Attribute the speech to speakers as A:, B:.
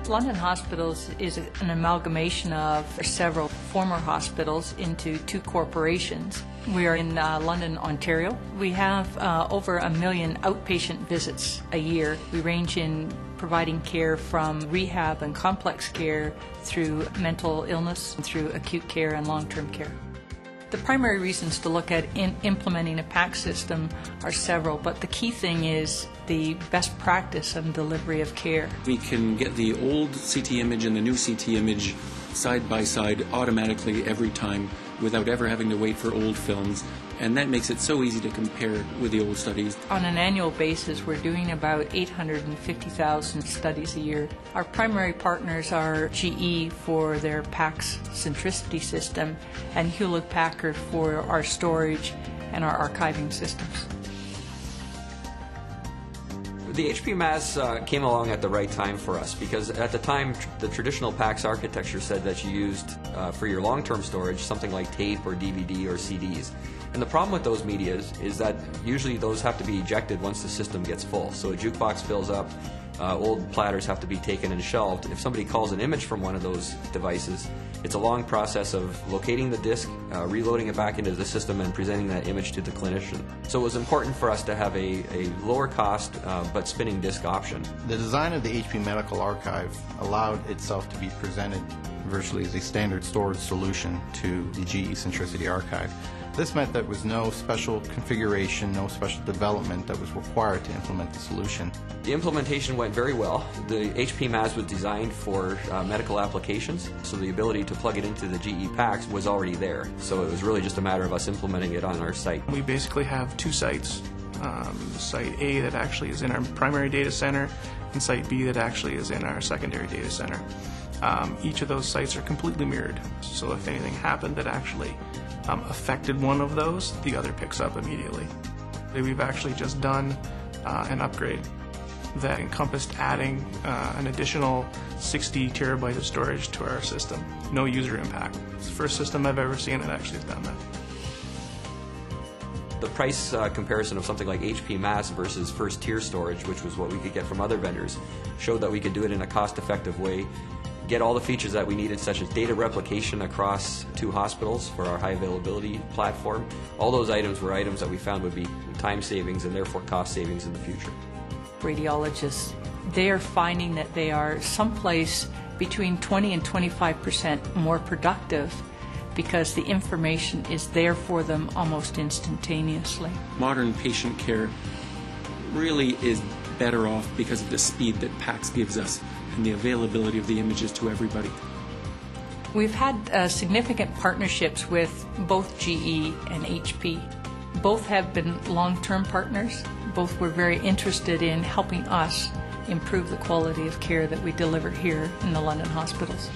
A: London Hospitals is an amalgamation of several former hospitals into two corporations. We are in London, Ontario. We have over 1 million outpatient visits a year. We range in providing care from rehab and complex care through mental illness, through acute care and long-term care. The primary reasons to look at implementing a PACS system are several, but the key thing is the best practice and delivery of care.
B: We can get the old CT image and the new CT image side by side automatically every time without ever having to wait for old films, and that makes it so easy to compare with the old studies.
A: On an annual basis, we're doing about 850,000 studies a year. Our primary partners are GE for their PACS centricity system and Hewlett-Packard for our storage and our archiving systems.
C: The HP MAS came along at the right time for us because at the time the traditional PACS architecture said that you used for your long-term storage something like tape or DVD or CDs. And the problem with those media is that usually those have to be ejected once the system gets full. So a jukebox fills up, old platters have to be taken and shelved. If somebody calls an image from one of those devices, it's a long process of locating the disc, reloading it back into the system, and presenting that image to the clinician. So it was important for us to have a lower cost but spinning disc option.
D: The design of the HP Medical Archive allowed itself to be presented virtually as a standard storage solution to the GE Centricity Archive. This meant there was no special configuration, no special development that was required to implement the solution.
C: The implementation went very well. The HP MAS was designed for medical applications, so the ability to plug it into the GE PACS was already there. So it was really just a matter of us implementing it on our site.
E: We basically have two sites. Site A that actually is in our primary data center and Site B that actually is in our secondary data center. Each of those sites are completely mirrored, so if anything happened that actually affected one of those, the other picks up immediately. We've actually just done an upgrade that encompassed adding an additional 60 terabytes of storage to our system. No user impact. It's the first system I've ever seen that actually has done that.
C: The price comparison of something like HP MAS versus first-tier storage, which was what we could get from other vendors, showed that we could do it in a cost-effective way, get all the features that we needed, such as data replication across two hospitals for our high availability platform. All those items were items that we found would be time savings and therefore cost savings in the future.
A: Radiologists, they are finding that they are someplace between 20 and 25% more productive because the information is there for them almost instantaneously.
B: Modern patient care really is better off because of the speed that PACS gives us and the availability of the images to everybody.
A: We've had significant partnerships with both GE and HP. Both have been long-term partners. Both were very interested in helping us improve the quality of care that we deliver here in the London hospitals.